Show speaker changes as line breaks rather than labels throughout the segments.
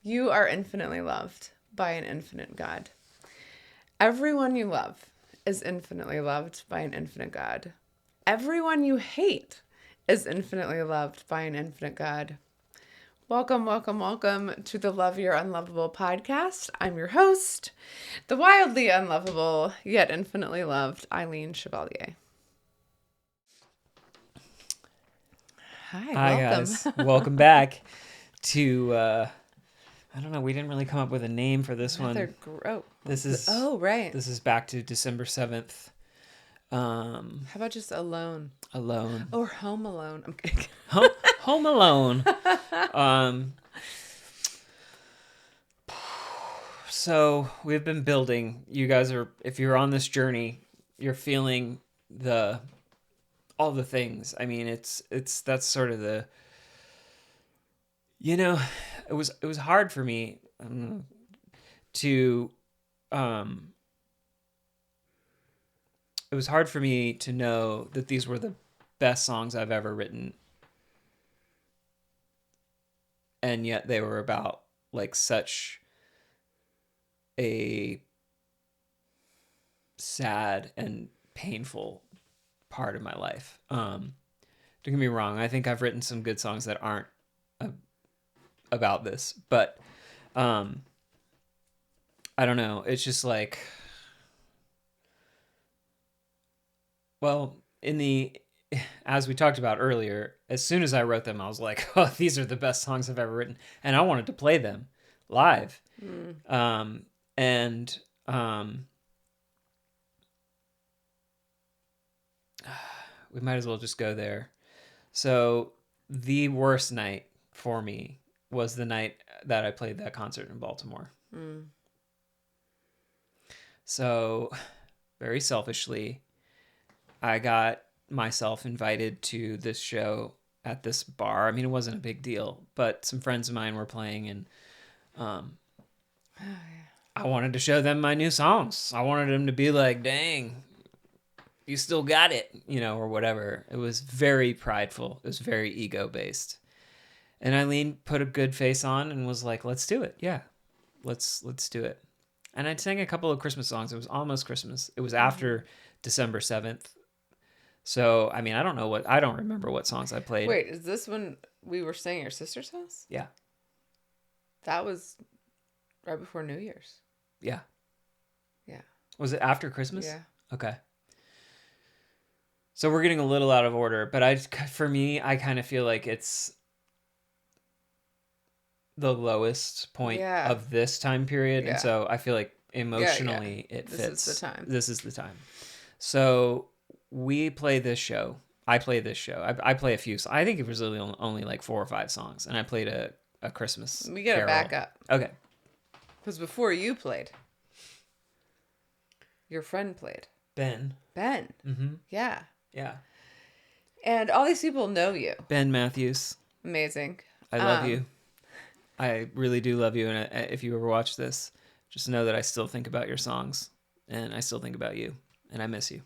You are infinitely loved by an infinite God. Everyone you love is infinitely loved by an infinite God. Everyone you hate is infinitely loved by an infinite God. Welcome, welcome, welcome to the Love Your Unlovable podcast. I'm your host, the wildly unlovable yet infinitely loved Eileen Chevalier. Hi, welcome.
Guys. Welcome back to, I don't know, we didn't really come up with a name for this one. This is back to December 7th.
How about just Alone?
Alone.
Or Home Alone. I'm kidding.
Home Alone. So we've been building. You guys are, if you're on this journey, you're feeling all the things. I mean, that's sort of the, it was hard for me to, it was hard for me to know that these were the best songs I've ever written. And yet they were about like such a sad and painful part of my life. Don't get me wrong. I think I've written some good songs that aren't about this, but I don't know. It's just like, well, as we talked about earlier, as soon as I wrote them, I was like, oh, these are the best songs I've ever written. And I wanted to play them live. We might as well just go there. So the worst night for me was the night that I played that concert in Baltimore. So very selfishly, I got myself invited to this show at this bar. I mean, it wasn't a big deal, but some friends of mine were playing, and I wanted to show them my new songs. I wanted them to be like, dang, you still got it, or whatever. It was very prideful. It was very ego-based. And Eileen put a good face on and was like, let's do it. Yeah, let's do it. And I sang a couple of Christmas songs. It was almost Christmas. It was after December 7th. So, I mean, I don't remember what songs I played.
Wait, is this when we were staying at your sister's house?
Yeah.
That was right before New Year's.
Yeah.
Yeah.
Was it after Christmas?
Yeah.
Okay. So we're getting a little out of order, but for me, I kind of feel like it's the lowest point of this time period. Yeah. And so I feel like emotionally it fits. This is the time. So we play this show. I play this show. I play a few. I think it was really only like 4 or 5 songs. And I played a Christmas
We got to back up.
Okay.
Because before you played, your friend played.
Ben.
Mm-hmm. Yeah.
Yeah.
And all these people know you.
Ben Matthews.
Amazing.
I love you. I really do love you. And if you ever watch this, just know that I still think about your songs. And I still think about you. And I miss you.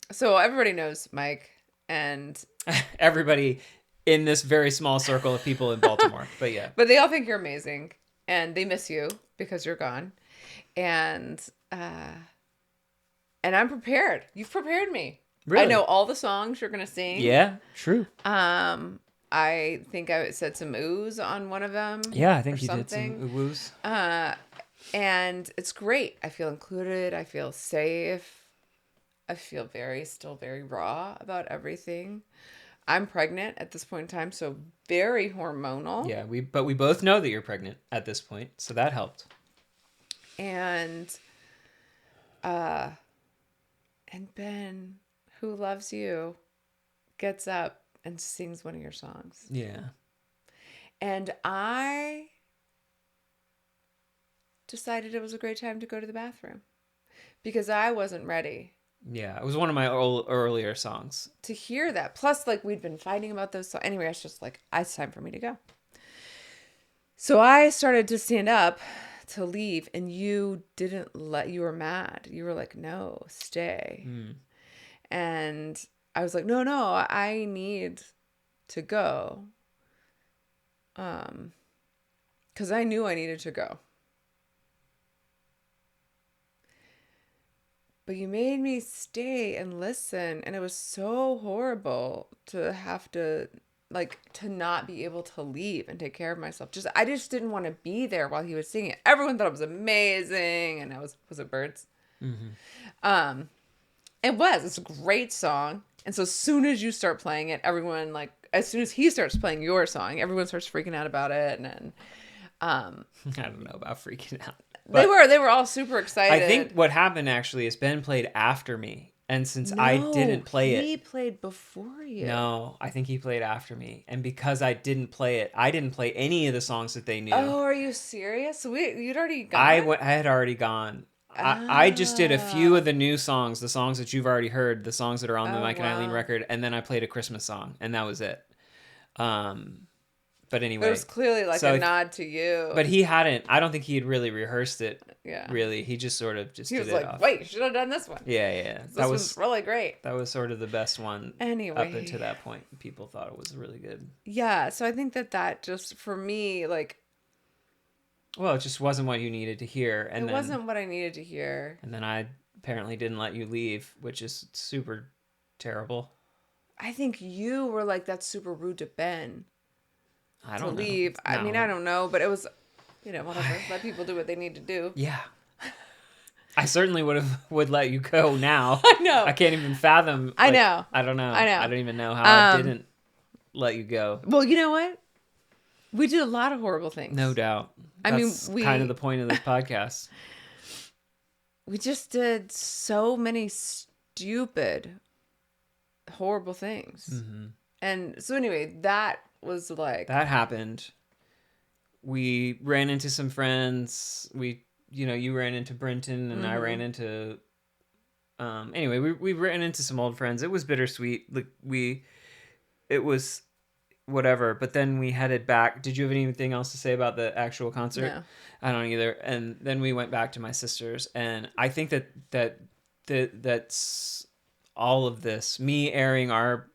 So everybody knows Mike, and
everybody in this very small circle of people in Baltimore. But yeah.
But they all think you're amazing, and they miss you because you're gone. And I'm prepared. You've prepared me.
Really?
I know all the songs you're gonna sing.
Yeah, true.
I think I said some oohs on one of them.
Yeah, I think you did some oohs.
And it's great. I feel included. I feel safe. I feel still very raw about everything. I'm pregnant at this point in time, so very hormonal.
Yeah, but we both know that you're pregnant at this point, so that helped.
And Ben, who loves you, gets up and sings one of your songs.
Yeah.
And I decided it was a great time to go to the bathroom because I wasn't ready.
Yeah, it was one of my earlier songs.
To hear that. Plus, like, we'd been fighting about those songs. Anyway, I was just like, it's time for me to go. So I started to stand up to leave, and you were mad. You were like, no, stay. And I was like, no, I need to go. Because I knew I needed to go. But you made me stay and listen, and it was so horrible to have to, like, to not be able to leave and take care of myself. I just didn't want to be there while he was singing it. Everyone thought it was amazing, and was it Birds? It's a great song. And so as soon as you start playing it, everyone, like, as soon as he starts playing your song, everyone starts freaking out about it. And
I don't know about freaking out.
They were all super excited.
I think what happened actually is Ben played after me. And since I didn't play
he played before you.
No, I think he played after me. And because I didn't play it, I didn't play any of the songs that they knew.
Oh, are you serious? So you'd already gone?
I had already gone. I just did a few of the new songs, the songs that you've already heard, the songs that are on the Mike and Eileen record, and then I played a Christmas song, and that was it. But anyway.
It was clearly like a nod to you.
But he hadn't, I don't think he had really rehearsed it. Yeah. Really. He just sort of just did it off. He was like,
wait, you should have done this one.
Yeah.
This was really great.
That was sort of the best one.
Anyway.
Up until that point, people thought it was really good.
Yeah, so I think that just, for me, like...
Well, it just wasn't what you needed to hear.
It wasn't what I needed to hear.
And then I apparently didn't let you leave, which is super terrible.
I think you were like, that's super rude to Ben.
I don't know.
Leave. No. I mean, I don't know, but it was, whatever. Let people do what they need to do.
Yeah. I certainly would let you go now.
I know.
I can't even fathom.
I know.
I don't know.
I know.
I don't even know how I didn't let you go.
Well, you know what? We did a lot of horrible things.
No doubt. That's kind of the point of this podcast.
We just did so many stupid, horrible things. Mm-hmm. And so anyway, that was like...
That happened. We ran into some friends. You ran into Brenton and I ran into... Anyway, we ran into some old friends. It was bittersweet. Like it was whatever. But then we headed back. Did you have anything else to say about the actual concert?
No.
I don't either. And then we went back to my sister's. And I think that's all of this. Me airing our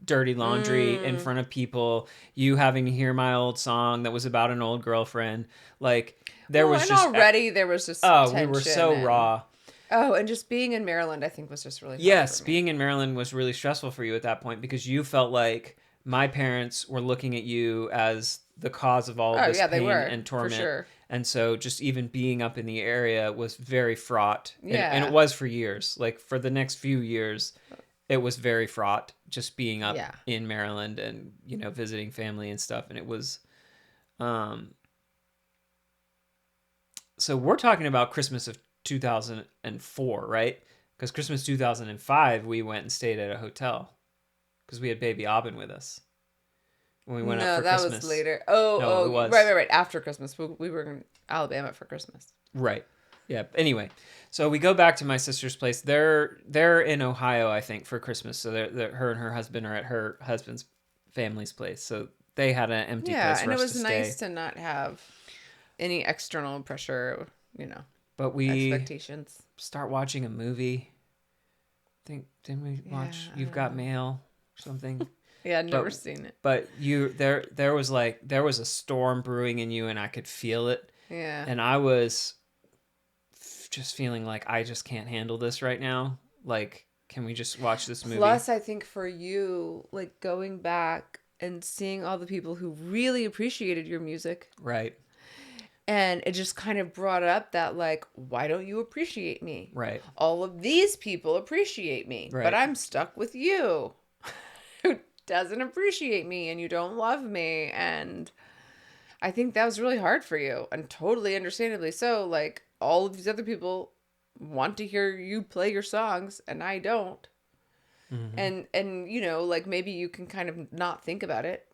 dirty laundry in front of people, you having to hear my old song that was about an old girlfriend. Like there was just
tension.
We were so raw.
Oh, and just being in Maryland, I think, was just really hard.
Yes, being in Maryland was really stressful for you at that point because you felt like my parents were looking at you as the cause of all of this pain and torment. For sure. And so just even being up in the area was very fraught.
Yeah.
And it was for years. Like for the next few years, it was very fraught just being up in Maryland and, visiting family and stuff. And it was, so we're talking about Christmas of 2004, right? Because Christmas 2005, we went and stayed at a hotel because we had baby Aubin with us when we went up for Christmas. No, that was
later. Oh, right. After Christmas. We were in Alabama for Christmas.
Right. Yeah. Anyway, so we go back to my sister's place. They're in Ohio, I think, for Christmas. So her and her husband are at her husband's family's place. So they had an empty place for us to stay. Yeah, and it was
nice to not have any external pressure,
But we
expectations.
Start watching a movie. Didn't we watch You've Got Mail or something?
Yeah, I'd never seen it.
But there was a storm brewing in you, and I could feel it.
Yeah.
And I was just feeling like I just can't handle this right now. Like, can we just watch this movie?
Plus, I think for you, like going back and seeing all the people who really appreciated your music.
Right.
And it just kind of brought up that, like, why don't you appreciate me?
Right.
All of these people appreciate me, right. But I'm stuck with you who doesn't appreciate me and you don't love me. And I think that was really hard for you, and totally understandably so. Like, all of these other people want to hear you play your songs and I don't. Mm-hmm. And like maybe you can kind of not think about it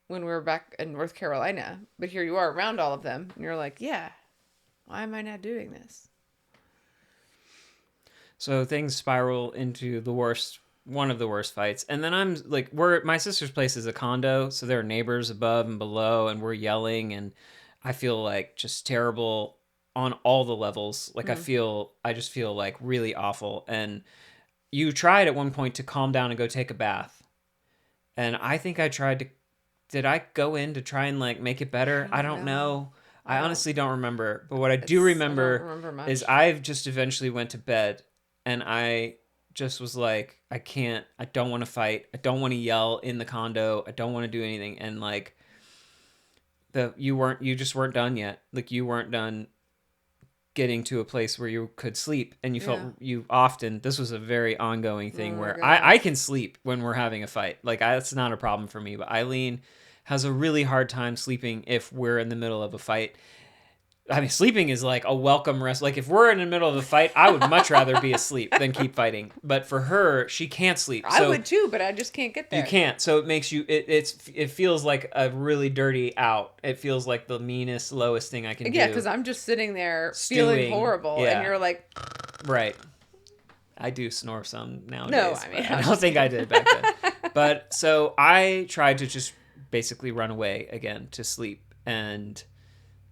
when we were back in North Carolina, but here you are around all of them and you're like, yeah, why am I not doing this?
So things spiral into one of the worst fights. And then I'm like, my sister's place is a condo. So there are neighbors above and below and we're yelling and I feel like just terrible on all the levels. Like I just feel like really awful. And you tried at one point to calm down and go take a bath. And I think I tried to did I go in to try and like make it better? I don't know. I honestly don't remember. But what I do remember is I just eventually went to bed and I just was like, I don't want to fight. I don't want to yell in the condo. I don't want to do anything. And like you just weren't done yet. Like you weren't done getting to a place where you could sleep, and you felt this was a very ongoing thing where I can sleep when we're having a fight. Like that's not a problem for me, but Eileen has a really hard time sleeping if we're in the middle of a fight. I mean, sleeping is like a welcome rest. Like if we're in the middle of a fight, I would much rather be asleep than keep fighting. But for her, she can't sleep. So
I would too, but I just can't get there.
You can't. So it makes you. It feels like a really dirty out. It feels like the meanest, lowest thing I can do.
Yeah, because I'm just sitting there feeling horrible, and you're like,
right. I do snore some nowadays.
No, I mean,
I don't think I did back then. But so I tried to just basically run away again to sleep, and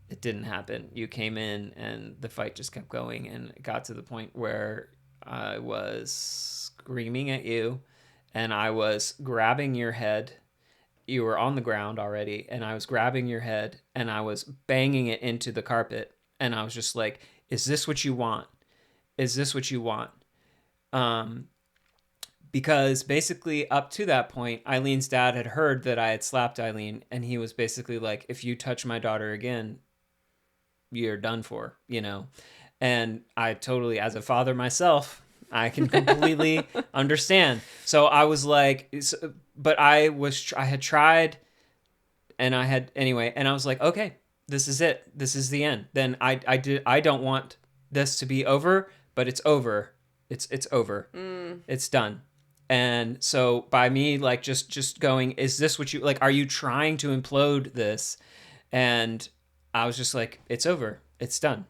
it didn't happen. You came in and the fight just kept going, and it got to the point where I was screaming at you and I was grabbing your head. You were on the ground already, and I was grabbing your head and I was banging it into the carpet, and I was just like, is this what you want? Is this what you want? Because basically up to that point, Eileen's dad had heard that I had slapped Eileen, and he was basically like, if you touch my daughter again, you're done for, you know? And I totally, as a father myself, I can completely understand. So I was like, but I had tried, and and I was like, okay, this is it. This is the end. Then I don't want this to be over, but it's over. It's over. It's done. And so by me, like, just going, is this what you, like, are you trying to implode this? And I was just like, it's over. It's done.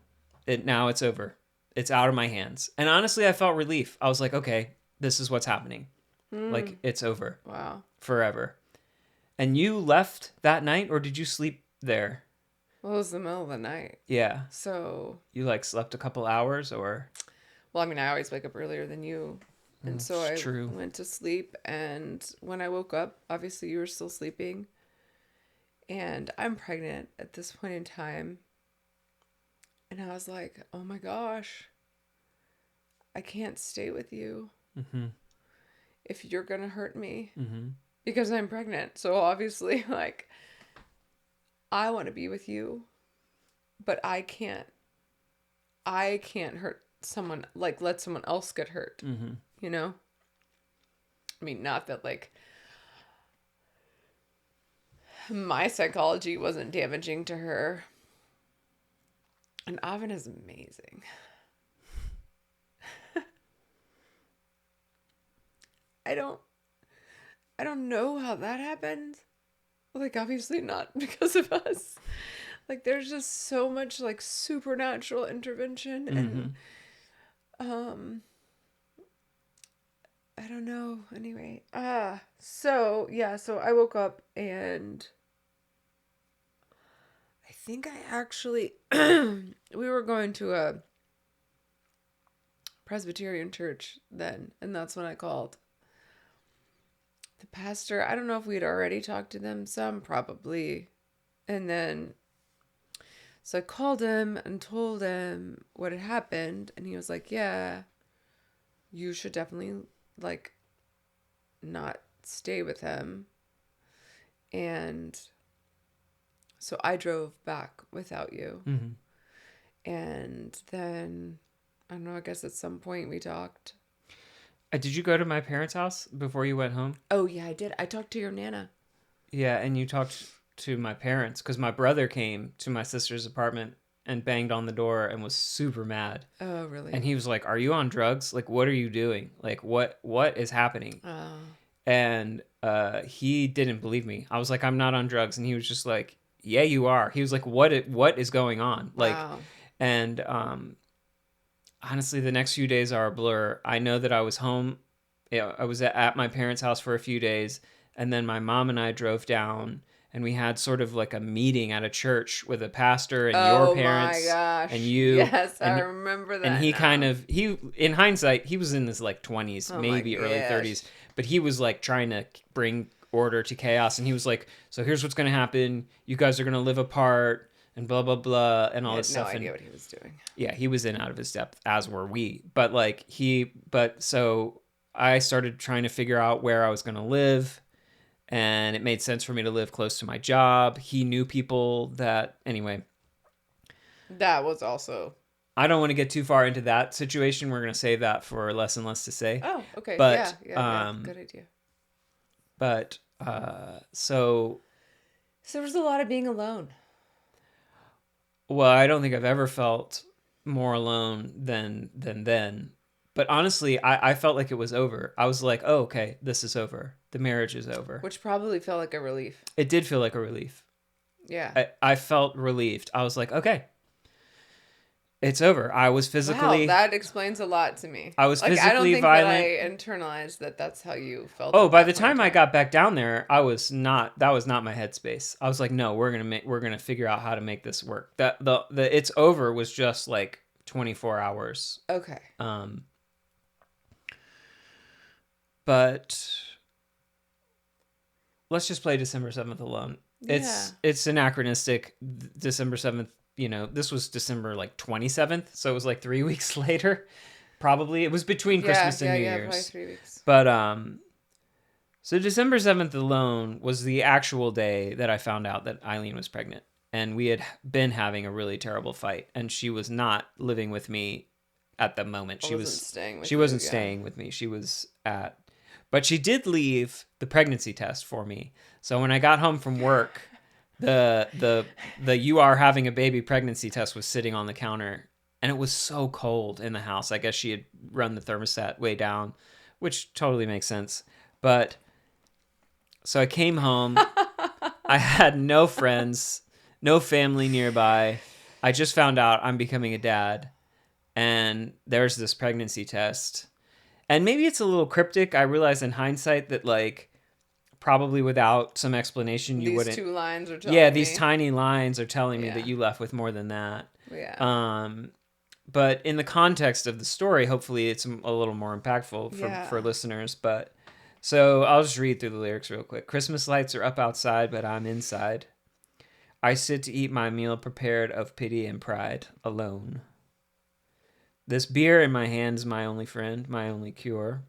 Now it's over. It's out of my hands. And honestly, I felt relief. I was like, okay, this is what's happening. Like, it's over.
Wow.
Forever. And you left that night, or did you sleep there?
Well, it was the middle of the night.
Yeah.
So.
You, like, slept a couple hours, or?
Well, I mean, I always wake up earlier than you. And so I went to sleep, and when I woke up, obviously you were still sleeping. And I'm pregnant at this point in time. And I was like, oh my gosh, I can't stay with you if you're going to hurt me because I'm pregnant. So obviously, like, I want to be with you, but I can't hurt someone, like, let someone else get hurt, you know? I mean, not that, like, my psychology wasn't damaging to her. And Avin is amazing. I don't know how that happened. Like, obviously not because of us. Like, there's just so much, like, supernatural intervention. And, I don't know. Anyway. So I woke up, and I think I actually, we were going to a Presbyterian church then, and that's when I called the pastor. I don't know if we'd already talked to them, some probably. And then, so I called him and told him what had happened, and he was like, yeah, you should definitely, like, not stay with him. And so I drove back without you. And then, I don't know, I guess at some point we talked.
Did you go to my parents' house before you went home?
Oh, yeah, I did. I talked to your Nana.
Yeah, and you talked to my parents, because my brother came to my sister's apartment and banged on the door and was super mad.
Oh, really?
And he was like, are you on drugs? Like, what are you doing? Like, what is happening?
Oh.
And he didn't believe me. I was like, I'm not on drugs. And he was just like, yeah, you are. He was like, what is going on? Like,
wow.
And honestly, the next few days are a blur. I know that I was home. Yeah, I was at my parents' house for a few days, and then my mom and I drove down, and we had sort of like a meeting at a church with a pastor and your parents.
Oh my gosh.
And you.
Yes, I remember that.
And he in hindsight, he was in his like 20s, maybe early 30s, but he was like trying to bring order to chaos. And he was like, so here's what's going to happen. You guys are going to live apart and blah, blah, blah, and all this stuff.
I had no idea
and,
what he was doing.
Yeah, he was in out of his depth, as were we. But so I started trying to figure out where I was going to live, and it made sense for me to live close to my job. He knew people that, anyway.
That was also...
I don't want to get too far into that situation. We're going to save that for Less and Less to Say.
Oh, okay.
But,
yeah. Good idea.
But, so
there was a lot of being alone.
Well, I don't think I've ever felt more alone than then. But honestly, I felt like it was over. I was like, oh, okay, this is over. The marriage is over.
Which probably felt like a relief.
It did feel like a relief.
Yeah.
I felt relieved. I was like, okay, it's over. I was physically...
Wow, that explains a lot to me.
I was physically
I don't think
violent.
that I internalized that that's how you felt.
Oh, by the time I got back down there, that was not my headspace. I was like, no, we're gonna figure out how to make this work. That the it's over was just like 24 hours.
Okay.
But let's just play December 7th alone. It's anachronistic. December 7th, this was December like 27th, so it was like 3 weeks later. Probably it was between Christmas and New Year's.
Probably 3 weeks.
But so December 7th alone was the actual day that I found out that Eileen was pregnant, and we had been having a really terrible fight, and she was not living with me at the moment. She wasn't staying with me. She was but she did leave the pregnancy test for me. So when I got home from work, the you are having a baby pregnancy test was sitting on the counter, and it was so cold in the house. I guess she had run the thermostat way down, which totally makes sense. But so I came home. I had no friends, no family nearby. I just found out I'm becoming a dad, and there's this pregnancy test. And maybe it's a little cryptic. I realize in hindsight that, like, probably without some explanation, you wouldn't.
These 2 lines are telling me.
Yeah, these tiny lines are telling me that you left with more than that.
Yeah.
But in the context of the story, hopefully it's a little more impactful for listeners. But so I'll just read through the lyrics real quick. Christmas lights are up outside, but I'm inside. I sit to eat my meal prepared of pity and pride, alone. This beer in my hand's my only friend, my only cure.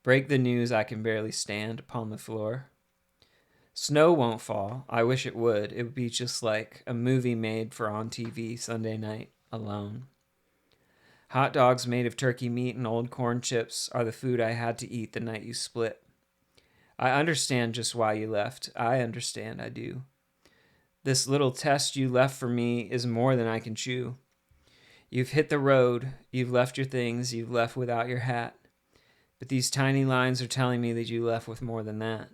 Break the news, I can barely stand upon the floor. Snow won't fall, I wish it would. It would be just like a movie made for on TV Sunday night, alone. Hot dogs made of turkey meat and old corn chips are the food I had to eat the night you split. I understand just why you left. I understand, I do. This little test you left for me is more than I can chew. You've hit the road, you've left your things, you've left without your hat. But these tiny lines are telling me that you left with more than that.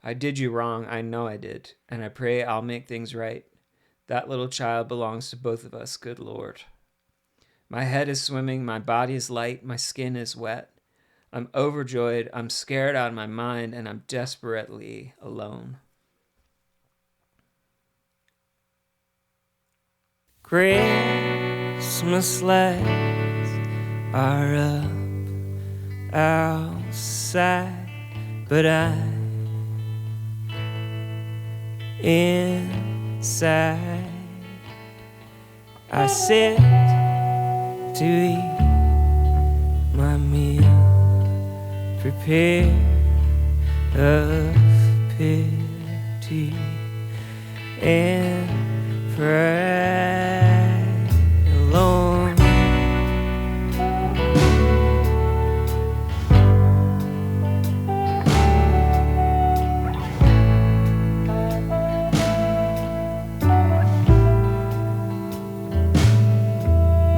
I did you wrong, I know I did, and I pray I'll make things right. That little child belongs to both of us, good Lord. My head is swimming, my body is light, my skin is wet. I'm overjoyed, I'm scared out of my mind, and I'm desperately alone. Christmas lights are up outside, but I'm inside. I sit to eat my meal prepared of pity and pride alone.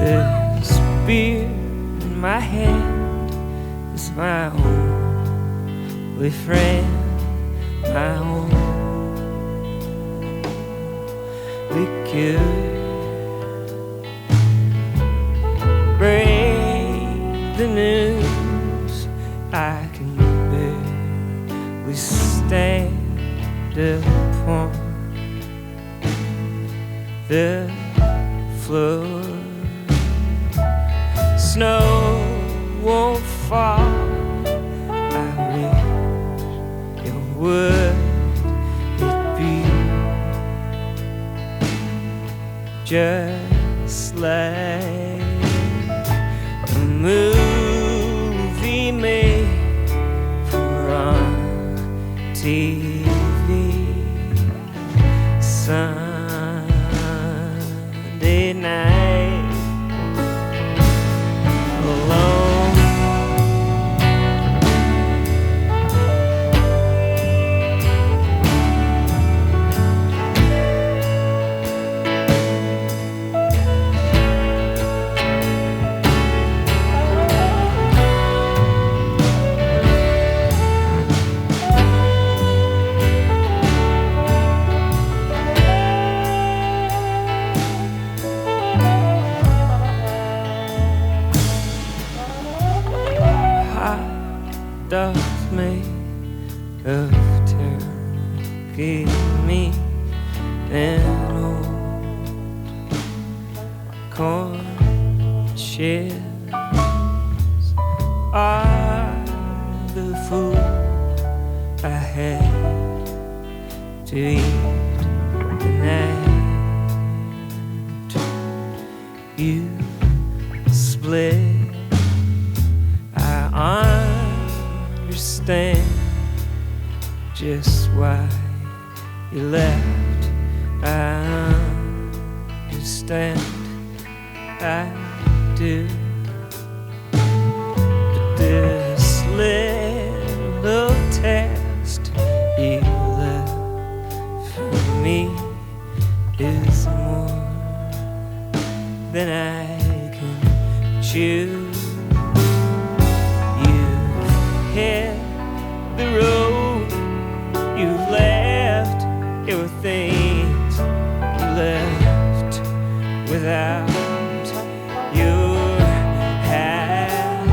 This beer in my hand is my only friend, my only cure. Break the news, I can barely stand upon the floor. Snow won't fall, I wish it would. just like a movie made for on TV. Sunday night alone. Dogs made of turkey meat and old corn chips are the food I had to eat the night you split. Understand just why you left. I understand, I do. But this little test you left for me is more than I can choose. Hit the road you've left, it were things you left without your hand.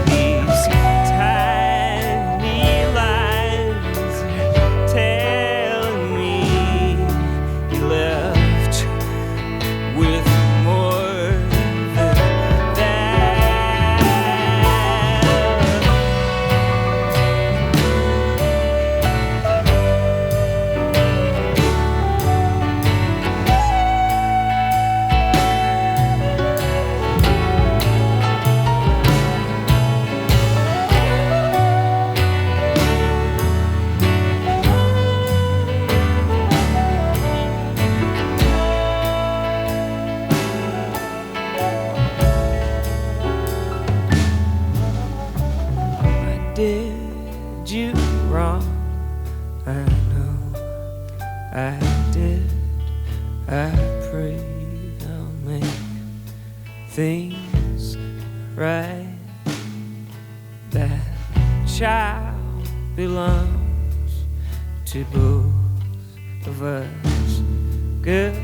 These tiny lines are telling me you left with more than did you wrong. I know I did. I pray I'll make things right. That child belongs to both of us. Good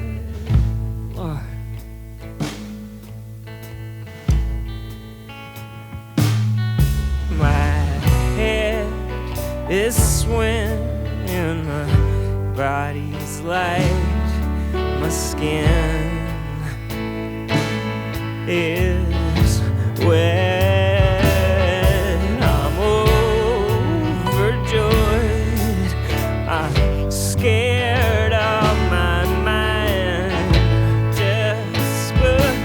Lord. Is swimming, my body's light, my skin is wet. I'm overjoyed, I'm scared of my mind, desperate.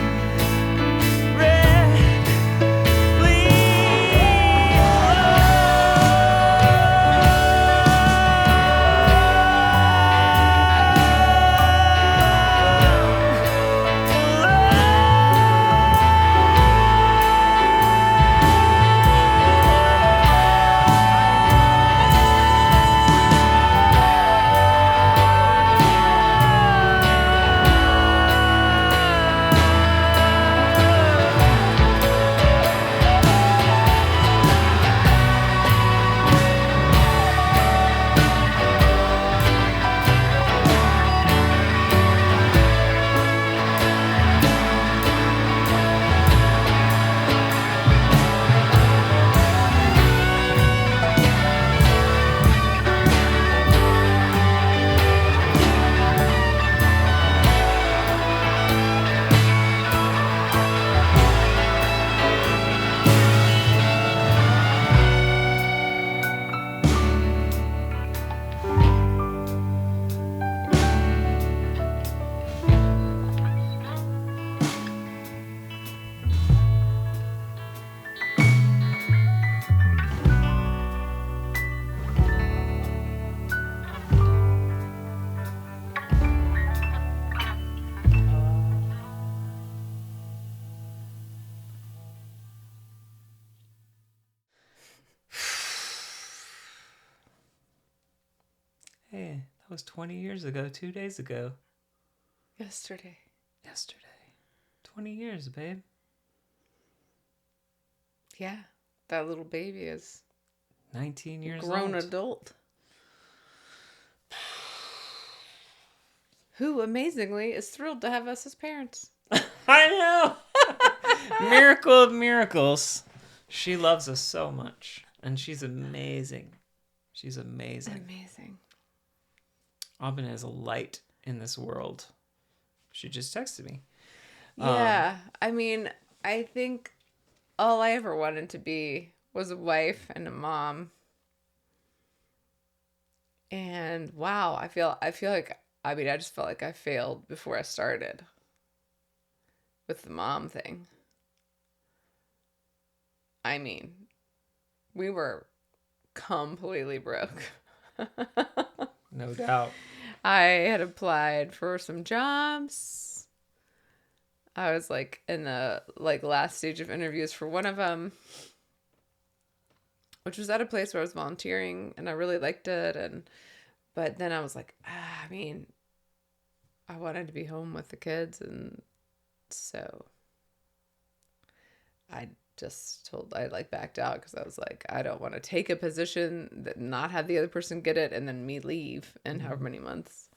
Hey, that was 20 years ago, 2 days ago.
Yesterday.
20 years, babe.
Yeah. That little baby is
19 years
grown
old.
adult. Who, amazingly, is thrilled to have us as parents.
I know. Miracle of miracles. She loves us so much. And she's amazing. She's amazing.
Amazing.
Aubin has a light in this world. She just texted me.
Yeah. I mean, I think all I ever wanted to be was a wife and a mom. And wow, I feel like, I mean, I just felt like I failed before I started with the mom thing. I mean, we were completely broke.
No doubt.
I had applied for some jobs. I was like in the last stage of interviews for one of them, which was at a place where I was volunteering and I really liked it. But then I was like, I mean, I wanted to be home with the kids. And so I backed out because I was like, I don't want to take a position that not have the other person get it and then me leave in however many months.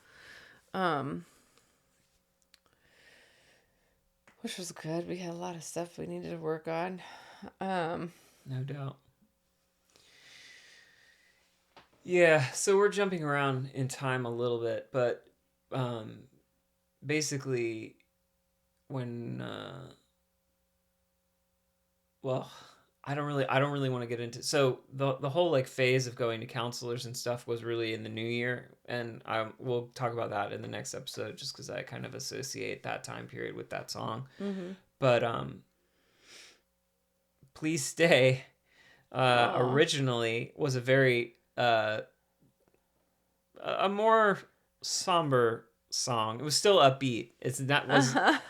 Which was good. We had a lot of stuff we needed to work on.
No doubt. Yeah, so we're jumping around in time a little bit, but basically when well, I don't really want to get into. So the whole like phase of going to counselors and stuff was really in the new year, and we'll talk about that in the next episode, just because I kind of associate that time period with that song.
Mm-hmm.
But Please Stay originally was a very a more somber song. It was still upbeat. It's not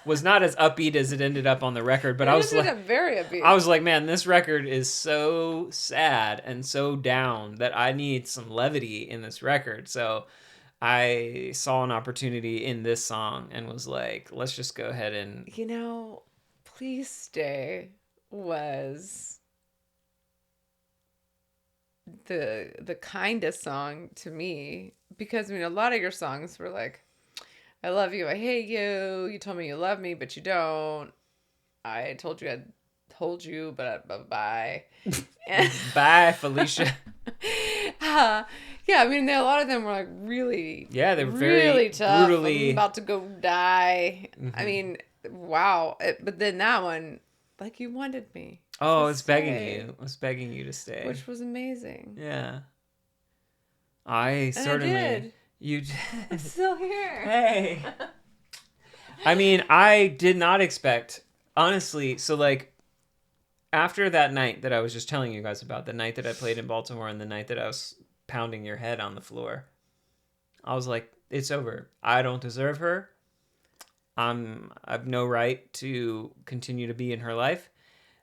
was not as upbeat as it ended up on the record, but I was like
very upbeat.
I was like, man, this record is so sad and so down that I need some levity in this record. So I saw an opportunity in this song and was like, let's just go ahead and
Please Stay was the kindest song to me, because I mean a lot of your songs were like, I love you, I hate you, you told me you love me but you don't, I told you I'd told you but bye.
Bye, Felicia.
Yeah, I mean a lot of them were like really,
yeah, they're
really
very
tough.
brutally.
I'm about to go die.
Mm-hmm.
I mean, wow. But then that one, like, you wanted me.
Oh, it's begging you. I was begging you to stay.
Which was amazing.
Yeah. I certainly.
I did.
You did.
I'm still here.
Hey. I mean, I did not expect, honestly. So, like, after that night that I was just telling you guys about, the night that I played in Baltimore and the night that I was pounding your head on the floor, I was like, it's over. I don't deserve her. I've no right to continue to be in her life.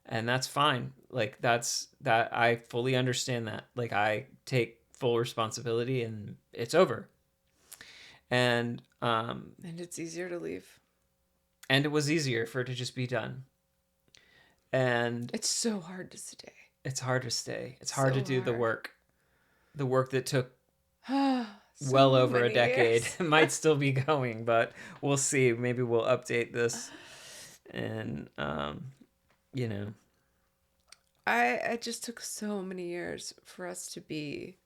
And that's fine. Like, I fully understand that. Like, I take full responsibility and it's over. And
it's easier to leave.
And it was easier for it to just be done. And
it's so hard to stay.
It's hard to stay. It's hard to do the work. The work that took
so
well over a decade.
Years.
It might still be going, but we'll see. Maybe we'll update this. And,
it just took so many years for us to be,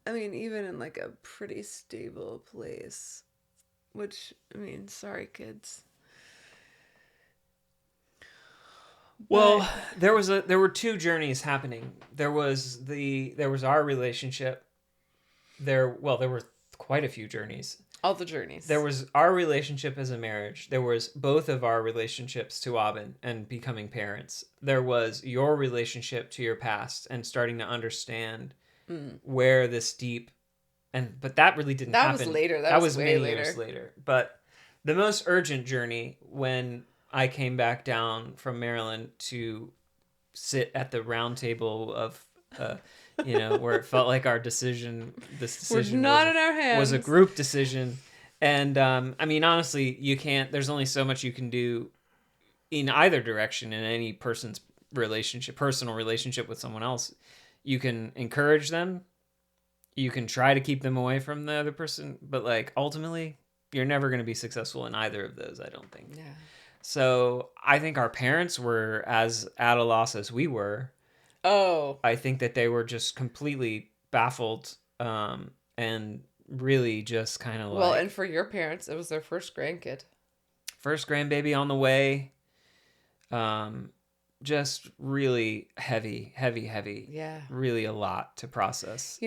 I mean, even in like a pretty stable place, which, I mean, sorry, kids.
Well, there were two journeys happening. There was our relationship. There were quite a few journeys.
All the journeys.
There was our relationship as a marriage. There was both of our relationships to Aubin and becoming parents. There was your relationship to your past and starting to understand where this deep, but that really didn't happen.
That was later. That was way
many years later. But the most urgent journey, when I came back down from Maryland to sit at the round table of Where it felt like this
We're
decision
not in our
was a
hands.
group decision. And I mean, honestly, there's only so much you can do in either direction in any person's personal relationship with someone else. You can encourage them, you can try to keep them away from the other person, but like ultimately you're never going to be successful in either of those, I don't think.
Yeah.
So I think our parents were as at a loss as we were.
Oh.
I think that they were just completely baffled, and really just kind of
Well, and for your parents, it was their first grandkid.
First grandbaby on the way. Just really heavy.
Yeah.
Really a lot to process.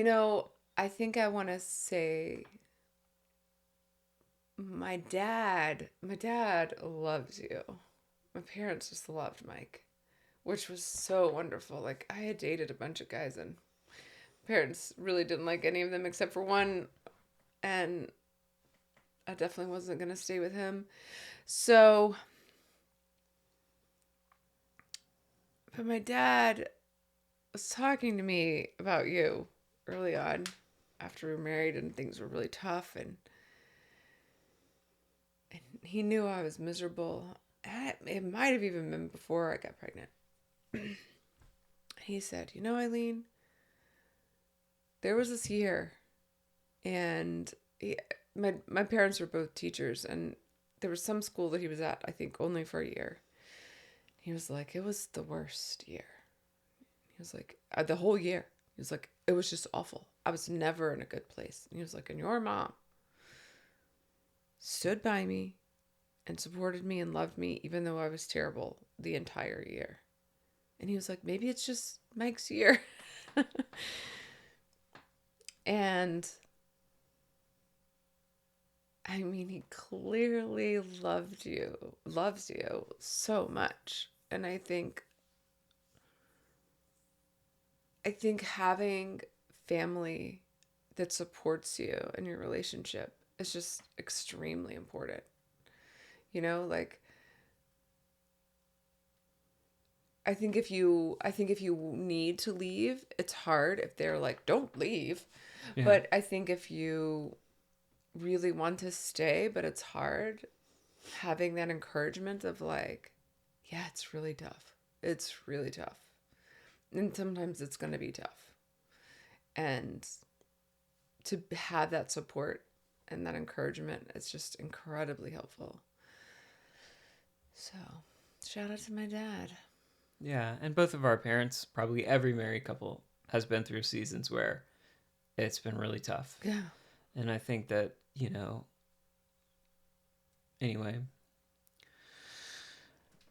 I think I want to say my dad loves you. My parents just loved Mike, which was so wonderful. Like, I had dated a bunch of guys, and parents really didn't like any of them except for one, and I definitely wasn't going to stay with him. So, but my dad was talking to me about you early on after we were married and things were really tough, and he knew I was miserable. It might have even been before I got pregnant. He said, Eileen, there was this year, and my parents were both teachers, and there was some school that he was at, I think only for a year. He was like, it was the worst year. He was like, the whole year. He was like, it was just awful. I was never in a good place. And he was like, and your mom stood by me and supported me and loved me, even though I was terrible the entire year. And he was like, maybe it's just Mike's year. And I mean, he clearly loves you so much. And I think having family that supports you in your relationship is just extremely important. Like, I think if you need to leave, it's hard if they're like, don't leave. Yeah. But I think if you really want to stay, but it's hard, having that encouragement of like, yeah, it's really tough. It's really tough. And sometimes it's going to be tough. And to have that support and that encouragement, it's just incredibly helpful. So, shout out to my dad.
Yeah, and both of our parents, probably every married couple, has been through seasons where it's been really tough.
Yeah. And
I think that, anyway,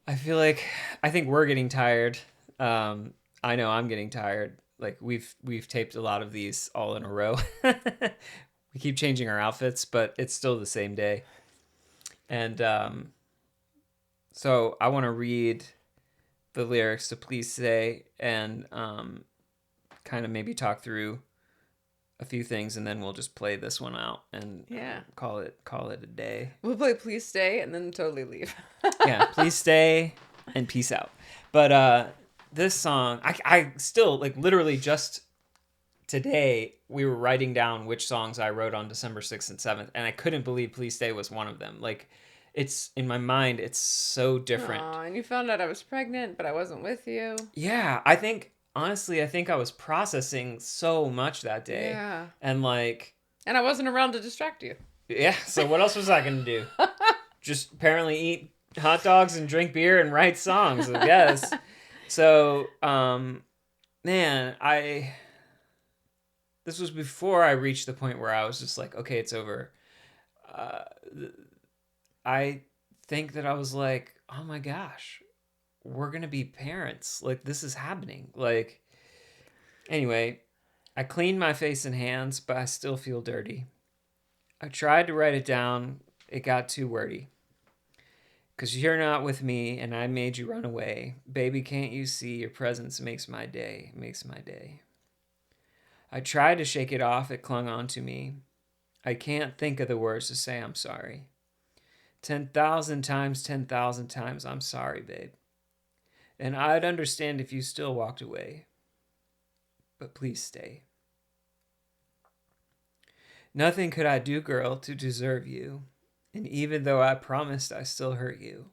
I think we're getting tired. I know I'm getting tired. Like we've taped a lot of these all in a row. We keep changing our outfits, but it's still the same day. And so I want to read the lyrics to Please Stay and kind of maybe talk through a few things, and then we'll just play this one out and call it a day.
We'll play Please Stay and then totally leave.
Yeah, Please Stay and peace out. But this song, I still, like, literally just today we were writing down which songs I wrote on December 6th and 7th, and I couldn't believe Please Stay was one of them. Like, it's in my mind, it's so different.
Aww, and you found out I was pregnant, but I wasn't with you.
Yeah, I think I was processing so much that day.
Yeah.
And
I wasn't around to distract you.
Yeah, so what else was I going to do? Just apparently eat hot dogs and drink beer and write songs, I guess. So, man, this was before I reached the point where I was just like, okay, it's over. I think that I was like, oh my gosh, we're going to be parents. Like, this is happening. Like, anyway, I cleaned my face and hands, but I still feel dirty. I tried to write it down. It got too wordy. 'Cause you're not with me and I made you run away. Baby, can't you see your presence makes my day, I tried to shake it off. It clung on to me. I can't think of the words to say I'm sorry. 10,000 times, I'm sorry, babe. And I'd understand if you still walked away. but please stay. Nothing could I do, girl, to deserve you, and even though I promised, I still hurt you.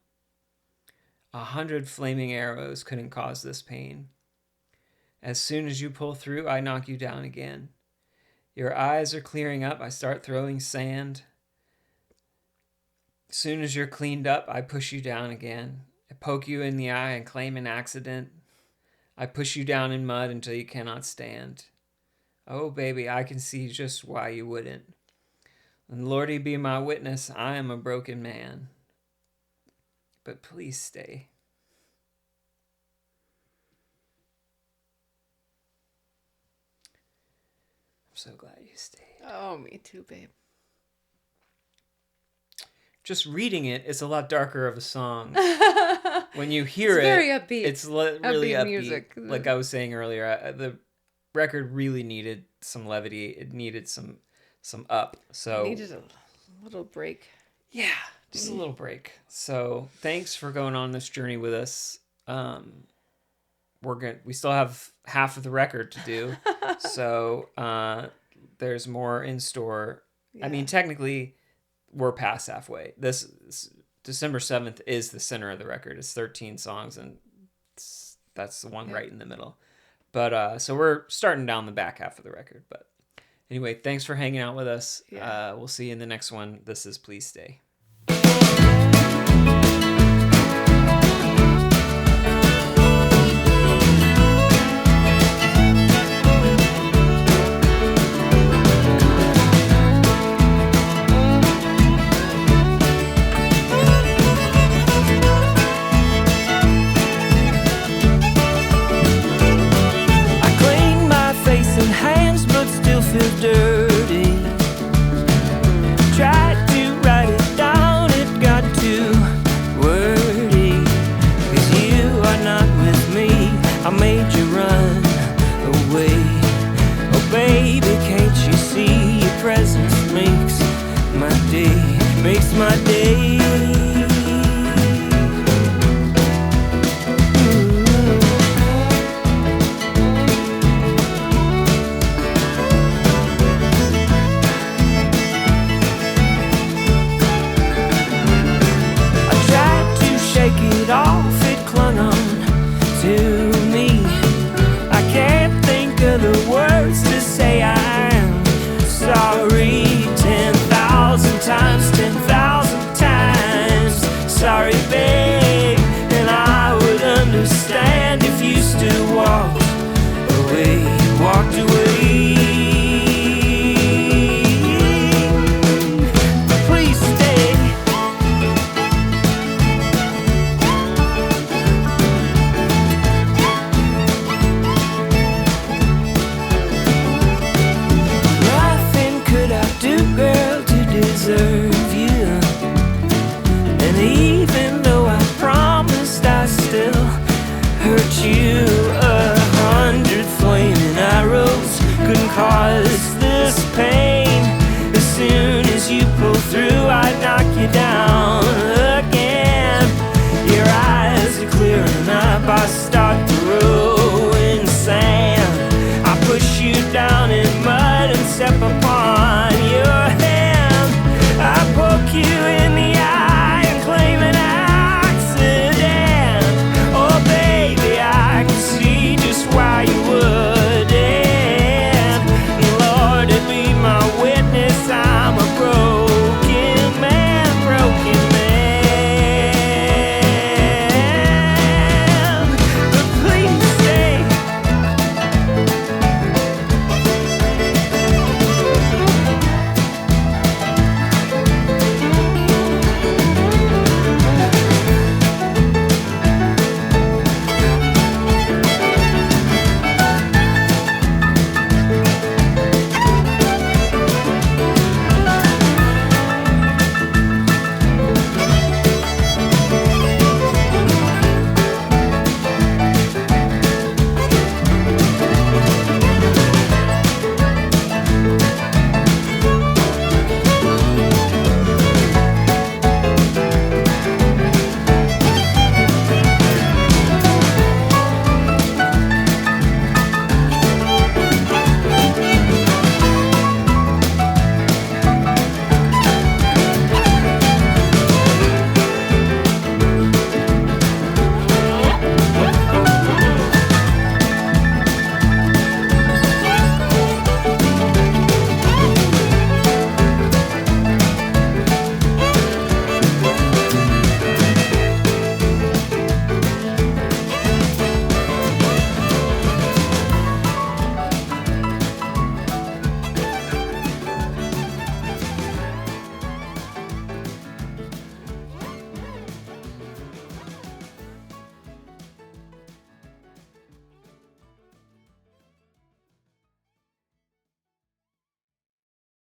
100 flaming arrows couldn't cause this pain. As soon as you pull through, I knock you down again. Your eyes are clearing up, I start throwing sand. As soon as you're cleaned up, I push you down again. I poke you in the eye and claim an accident. I push you down in mud until you cannot stand. Oh, baby, I can see just why you wouldn't. And Lordy be my witness, I am a broken man. But please stay. I'm so glad you stayed.
Oh, me too, babe.
Just reading it, it's a lot darker of a song. When you hear
it's very upbeat.
It's really upbeat.
Music.
Like I was saying earlier, the record really needed some levity. It needed some up. So
it needed a little break.
Yeah, just a little break. So thanks for going on this journey with us. We still have half of the record to do. So there's more in store. Yeah. I mean, technically, we're past halfway. This December 7th is the center of the record. It's 13 songs, and that's the one right in the middle. But so we're starting down the back half of the record. But anyway, thanks for hanging out with us. Yeah. We'll see you in the next one. This is Please Stay.
Dirty. Tried to write it down, it got too wordy. 'Cause you are not with me, I made you run away. Oh baby, can't you see your presence makes my day. Off, it clung on to me. I can't think of the words to say I'm sorry. 10,000 times, 10,000 times. Sorry, babe, and I would understand if you still walked away. Please stay. Deserve you, and even though I promised, I still hurt you.